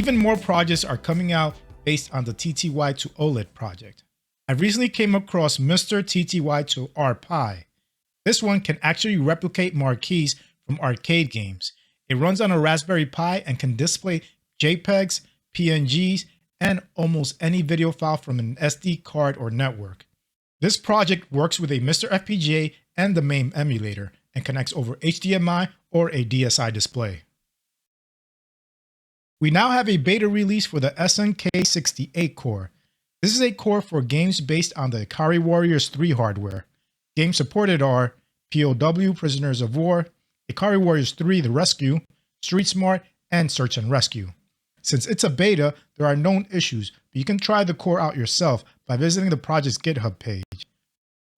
Even more projects are coming out based on the TTY to OLED project. I recently came across MiSTer TTY to RPi. This one can actually replicate marquees from arcade games. It runs on a Raspberry Pi and can display JPEGs, PNGs, and almost any video file from an SD card or network. This project works with a MiSTer FPGA and the MAME emulator and connects over HDMI or a DSi display. We now have a beta release for the SNK68 core. This is a core for games based on the Ikari Warriors 3 hardware. Games supported are POW Prisoners of War, Ikari Warriors 3 The Rescue, Street Smart, and Search and Rescue. Since it's a beta, there are known issues, but you can try the core out yourself by visiting the project's GitHub page.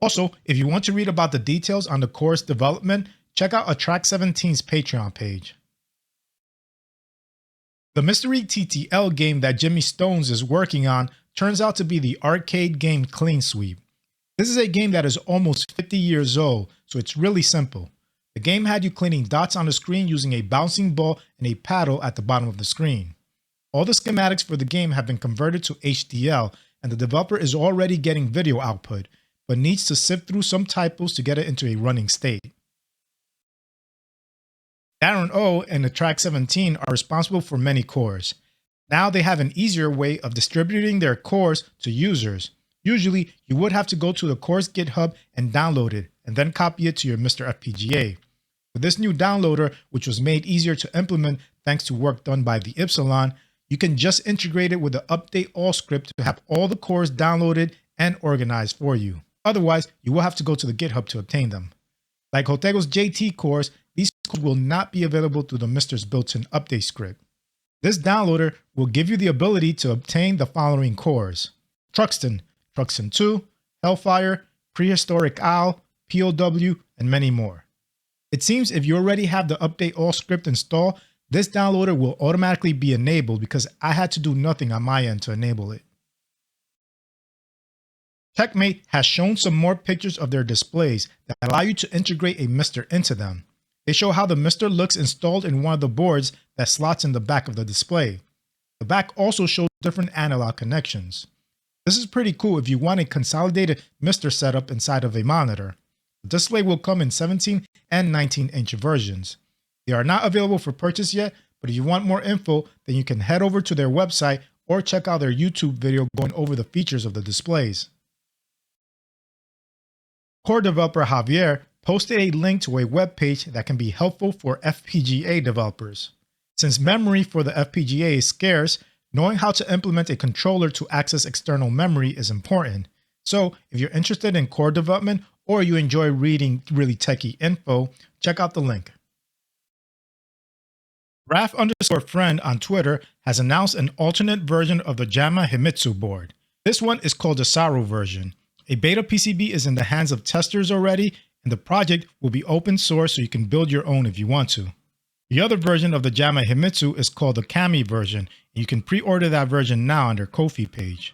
Also, if you want to read about the details on the core's development, check out Track17's Patreon page. The Mystery TTL game that Jimmy Stones is working on turns out to be the arcade game Clean Sweep. This is a game that is almost 50 years old, so it's really simple. The game had you cleaning dots on the screen using a bouncing ball and a paddle at the bottom of the screen. All the schematics for the game have been converted to HDL, and the developer is already getting video output, but needs to sift through some typos to get it into a running state. Darren O and the Track17 are responsible for many cores. Now they have an easier way of distributing their cores to users. Usually, you would have to go to the core's GitHub and download it, and then copy it to your MiSTer FPGA. With this new downloader, which was made easier to implement thanks to work done by the Ypsilon, you can just integrate it with the update all script to have all the cores downloaded and organized for you. Otherwise, you will have to go to the GitHub to obtain them. Like Hotego's JT cores, these cores will not be available through the MiSTer's built-in update script. This downloader will give you the ability to obtain the following cores: Truxton, Truxton 2, Hellfire, Prehistoric Owl, POW, and many more. It seems if you already have the update all script installed, this downloader will automatically be enabled because I had to do nothing on my end to enable it. Checkmate has shown some more pictures of their displays that allow you to integrate a MiSTer into them. They show how the MiSTer looks installed in one of the boards that slots in the back of the display. The back also shows different analog connections. This is pretty cool if you want a consolidated MiSTer setup inside of a monitor. The display will come in 17 and 19-inch versions. They are not available for purchase yet, but if you want more info, then you can head over to their website or check out their YouTube video going over the features of the displays. Core developer Javier posted a link to a web page that can be helpful for FPGA developers. Since memory for the FPGA is scarce, knowing how to implement a controller to access external memory is important. So if you're interested in core development or you enjoy reading really techie info, check out the link. Raf_friend on Twitter has announced an alternate version of the JAMMA HIMITSU board. This one is called the Saru version. A beta PCB is in the hands of testers already, and the project will be open source so you can build your own if you want to. The other version of the JAMMA HIMITSU is called the Kami version, and you can pre-order that version now on their Ko-fi page.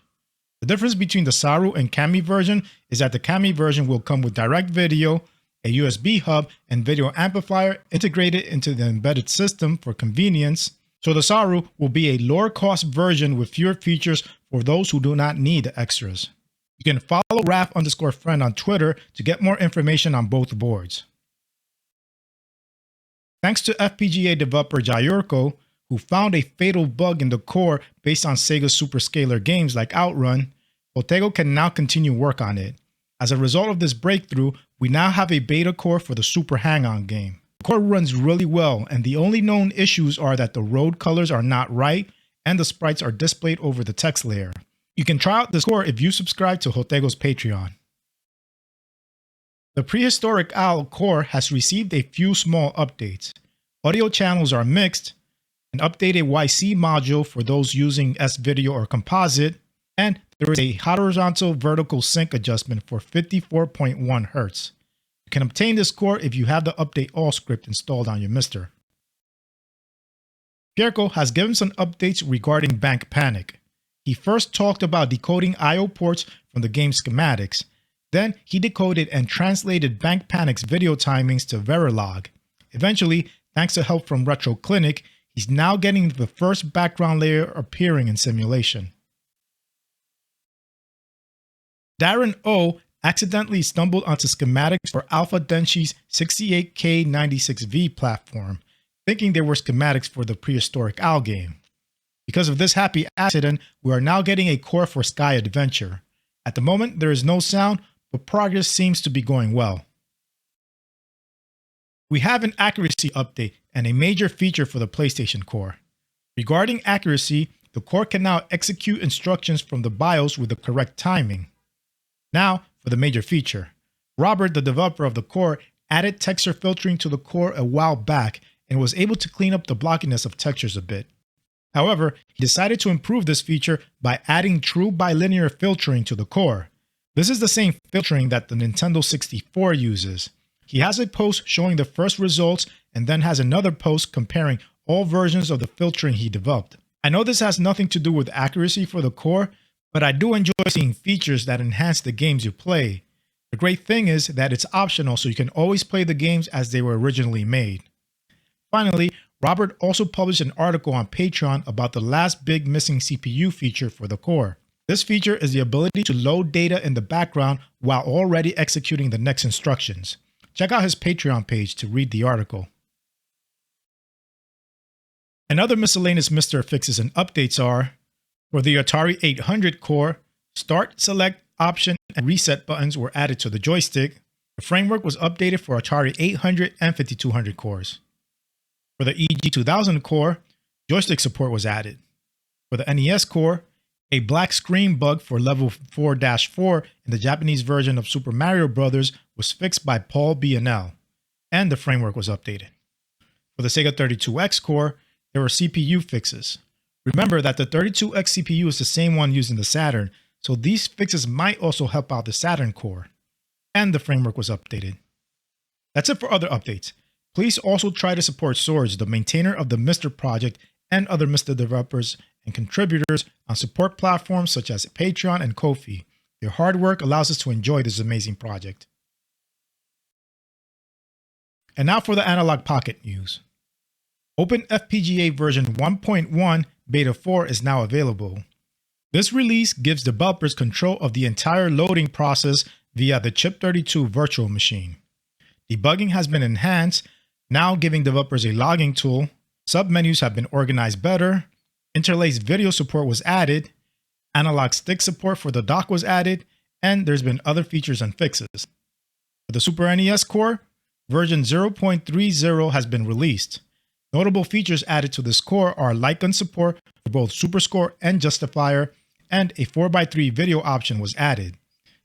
The difference between the Saru and Kami version is that the Kami version will come with direct video, a USB hub, and video amplifier integrated into the embedded system for convenience, so the Saru will be a lower cost version with fewer features for those who do not need the extras. You can follow Raf_friend on Twitter to get more information on both boards. Thanks to FPGA developer Jayurko, who found a fatal bug in the core based on Sega's superscalar games like Outrun, Hotego can now continue work on it. As a result of this breakthrough, we now have a beta core for the Super Hang-On game. The core runs really well, and the only known issues are that the road colors are not right and the sprites are displayed over the text layer. You can try out this core if you subscribe to Hotego's Patreon. The Prehistoric Owl core has received a few small updates. Audio channels are mixed, an updated YC module for those using S-Video or Composite, and there is a horizontal vertical sync adjustment for 54.1 Hz. You can obtain this core if you have the update all script installed on your MiSTer. Pierko has given some updates regarding Bank Panic. He first talked about decoding I/O ports from the game schematics. Then he decoded and translated Bank Panic's video timings to Verilog. Eventually, thanks to help from Retro Clinic, he he's now getting the first background layer appearing in simulation. Darren O accidentally stumbled onto schematics for Alpha Denshi's 68K96V platform, thinking they were schematics for the Prehistoric Owl game. Because of this happy accident, we are now getting a core for Sky Adventure. At the moment, there is no sound, but progress seems to be going well. We have an accuracy update and a major feature for the PlayStation Core. Regarding accuracy, the core can now execute instructions from the BIOS with the correct timing. Now, for the major feature. Robert, the developer of the core, added texture filtering to the core a while back and was able to clean up the blockiness of textures a bit. However, he decided to improve this feature by adding true bilinear filtering to the core. This is the same filtering that the Nintendo 64 uses. He has a post showing the first results and then has another post comparing all versions of the filtering he developed. I know this has nothing to do with accuracy for the core, but I do enjoy seeing features that enhance the games you play. The great thing is that it's optional, so you can always play the games as they were originally made. Finally, Robert also published an article on Patreon about the last big missing CPU feature for the core. This feature is the ability to load data in the background while already executing the next instructions. Check out his Patreon page to read the article. And other miscellaneous MiSTer fixes and updates are: for the Atari 800 core, Start, Select, Option, and Reset buttons were added to the joystick. The framework was updated for Atari 800 and 5200 cores. For the EG2000 core, joystick support was added. For the NES core, a black screen bug for level 4-4 in the Japanese version of Super Mario Bros. Was fixed by Paul B&L, and the framework was updated. For the Sega 32X core, there were CPU fixes. Remember that the 32X CPU is the same one used in the Saturn, so these fixes might also help out the Saturn core. And the framework was updated. That's it for other updates. Please also try to support Swords, the maintainer of the MiSTer project, and other MiSTer developers and contributors on support platforms such as Patreon and Ko-fi. Your hard work allows us to enjoy this amazing project. And now for the Analog Pocket news. Open FPGA version 1.1 Beta 4 is now available. This release gives developers control of the entire loading process via the Chip32 virtual machine. Debugging has been enhanced, now giving developers a logging tool. Submenus have been organized better. Interlaced video support was added. Analog stick support for the dock was added, and there's been other features and fixes. For the Super NES core, version 0.30 has been released. Notable features added to this core are light gun support for both Superscore and Justifier, and a 4x3 video option was added.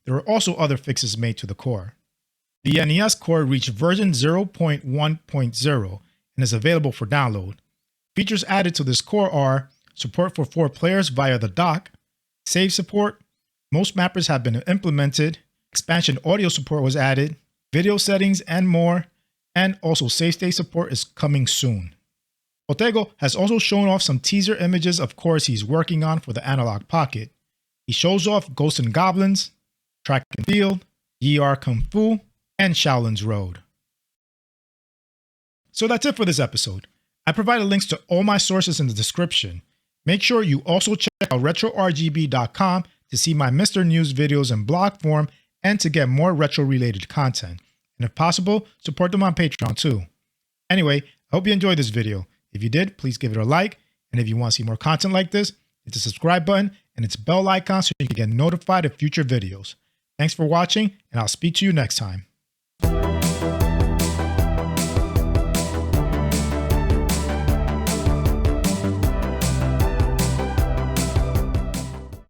There were also other fixes made to the core. The NES core reached version 0.1.0 and is available for download. Features added to this core are support for 4 players via the dock, save support, most mappers have been implemented, expansion audio support was added, video settings, and more, and also save state support is coming soon. Otego has also shown off some teaser images of cores he's working on for the Analog Pocket. He shows off Ghosts and Goblins, Track and Field, YR Kung Fu, and Shaolin's Road. So that's it for this episode. I provided links to all my sources in the description. Make sure you also check out RetroRGB.com to see my MiSTer News videos in blog form and to get more retro-related content. And if possible, support them on Patreon too. Anyway, I hope you enjoyed this video. If you did, please give it a like. And if you want to see more content like this, hit the subscribe button and its bell icon so you can get notified of future videos. Thanks for watching, and I'll speak to you next time.